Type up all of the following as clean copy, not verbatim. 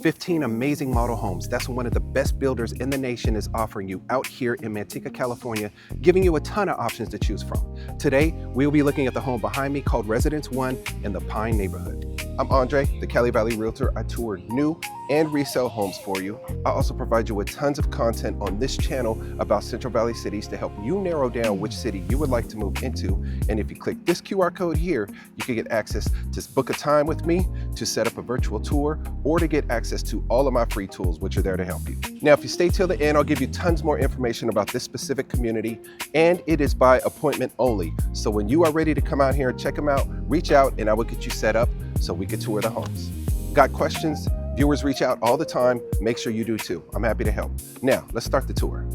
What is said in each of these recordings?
15 amazing model homes. That's what one of the best builders in the nation is offering you out here in Manteca, California, giving you a ton of options to choose from. Today, we'll be looking at the home behind me called Residence 1 in the Pine neighborhood. I'm Andre, the Cali Valley Realtor. I tour new and resale homes for you. I also provide you with tons of content on this channel about Central Valley cities to help you narrow down which city you would like to move into. And if you click this QR code here, you can get access to book a time with me, to set up a virtual tour, or to get access to all of my free tools, which are there to help you. Now, if you stay till the end, I'll give you tons more information about this specific community, and it is by appointment only. So when you are ready to come out here and check them out, reach out and I will get you set up so we can tour the homes. Got questions? Viewers reach out all the time. Make sure you do too. I'm happy to help. Now, let's start the tour.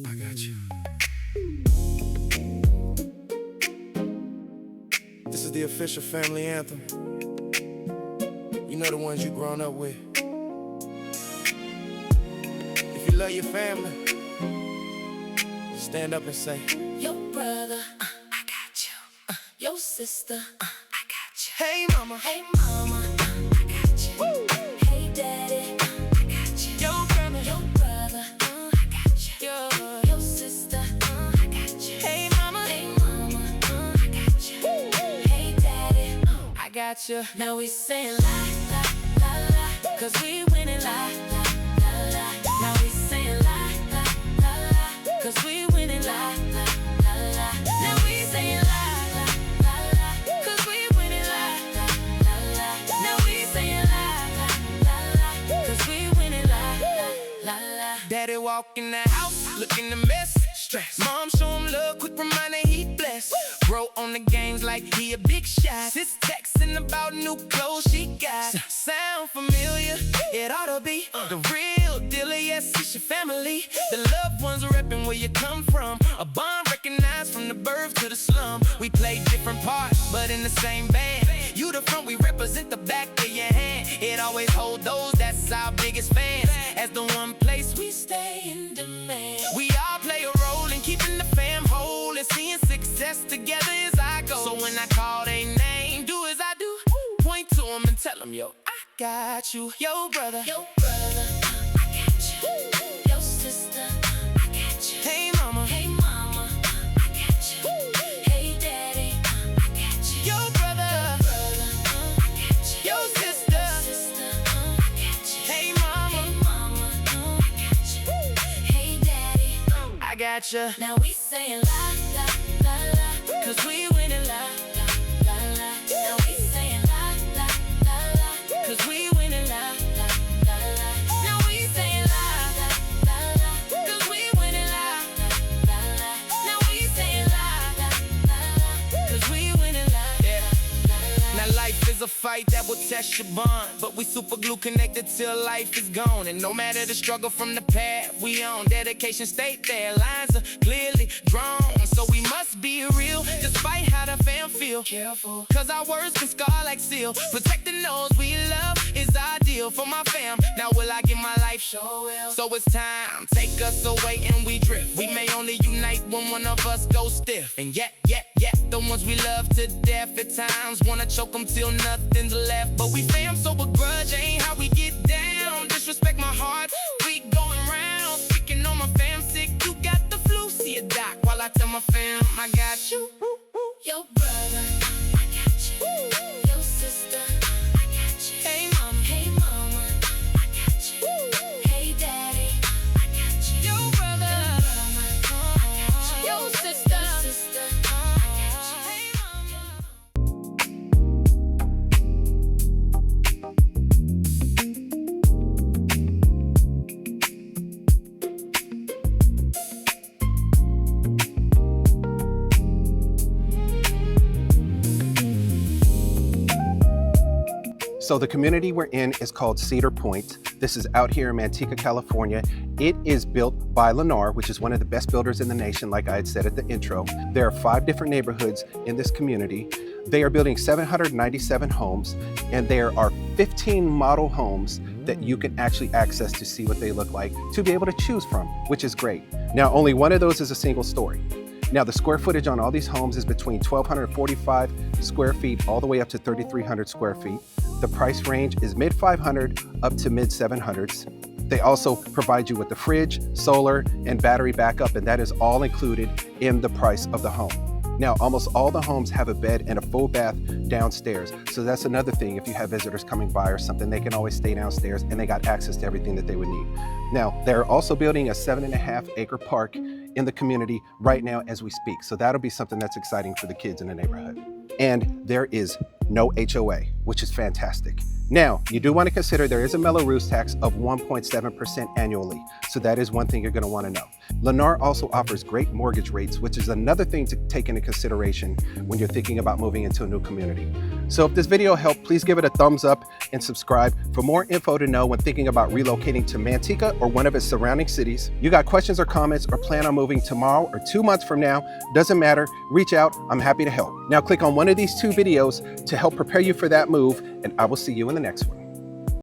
I got you. This is the official family anthem. You know the ones you grown up with. If you love your family, stand up and say, Your brother, I got you. Your sister, I got you. hey mama, Hey mama, I got you. Woo. Hey daddy, I got you. your brother, Your brother, I got you. Your sister, I got you. hey mama, Hey mama, I got you. Hey daddy, I got you. Now we saying la la la la, 'cause we winning la la la la. Now we saying la la la la, 'cause we winning la la la la. Now we saying la la la la, 'cause we winning la la la la. Now we saying la la la la, 'cause we winning la la la la. daddy walk in the house, looking a mess, stress. Mom show him love, quick reminder he blessed. Bro on the games like he a big shot. Sis texting about new clothes she got. Sound familiar? It ought to be the real deal. Yes, it's your family. The loved ones repping where you come from. A bond recognized from the birth to the slum. We play different parts, but in the same band. You the front, we represent the back of your hand. It always hold those, that's our biggest fans. As the one place we stay in demand. We all play a role in keeping the fam whole and seeing success together as I go. So when I call they name, do as I do. Point to them and tell them, yo, I got you. Yo, brother. Your brother, I got you. Your sister, I got you. Hey, mama. Hey mama, I got you. Hey daddy, I got you. Yo, brother. Brother, I got you. Yo, sister. Sister, I got you. Hey, mama. Hey mama, I got you. Hey daddy, I got you. now we saying la la la la, 'cause we winning la la la la. Now we saying la la la la, 'cause we winning la la la la. Now we saying la la la la, 'cause we winning la la la la. Now we saying la la la la, 'cause we winning la Yeah. la la. Now life is a fight that will test your bond, but we super glue connected till life is gone. And no matter the struggle from the path we on, dedication stayed there. Lines are clearly drawn, so we must be real, despite how the fam feel. Careful, 'Cause our words can scar like steel. Protecting those we love is ideal for my fam. Now will I give my life? sure will. So it's time, take us away and we drift. We may only unite when one of us goes stiff. And yet, the ones we love to death at times wanna choke them till nothing's left. But we fam, so begrudge ain't how we get down. Disrespect my heart, we going round. Speaking on my fam sick, you got the flu. See a doc while I tell my fam, I got you. Your brother, I got you. Your sister, I got you. Hey mama, Hey mama, I got you. Hey daddy, I got you. yo brother, I got you. yo sister, Sister, I got you. hey mama. So the community we're in is called Cedar Point. This is out here in Manteca, California. It is built by Lennar, which is one of the best builders in the nation, like I had said at the intro. There are 5 different neighborhoods in this community. They are building 797 homes, and there are 15 model homes that you can actually access to see what they look like, to be able to choose from, which is great. Now, only one of those is a single story. Now, the square footage on all these homes is between 1,245 square feet all the way up to 3,300 square feet. The price range is mid 500 up to mid 700s. They also provide you with the fridge, solar, and battery backup, and that is all included in the price of the home. Now, almost all the homes have a bed and a full bath downstairs. So that's another thing. If you have visitors coming by or something, they can always stay downstairs and they got access to everything that they would need. Now, they're also building a 7.5 acre park in the community right now as we speak. So that'll be something that's exciting for the kids in the neighborhood. And there is no HOA, which is fantastic. Now, you do want to consider there is a Melrose tax of 1.7% annually. So that is one thing you're going to want to know. Lennar also offers great mortgage rates, which is another thing to take into consideration when you're thinking about moving into a new community. So if this video helped, please give it a thumbs up and subscribe for more info to know when thinking about relocating to Manteca or one of its surrounding cities. You got questions or comments or plan on moving tomorrow or 2 months from now, doesn't matter, reach out, I'm happy to help. Now click on one of these 2 videos to help prepare you for that move, and I will see you in the next one.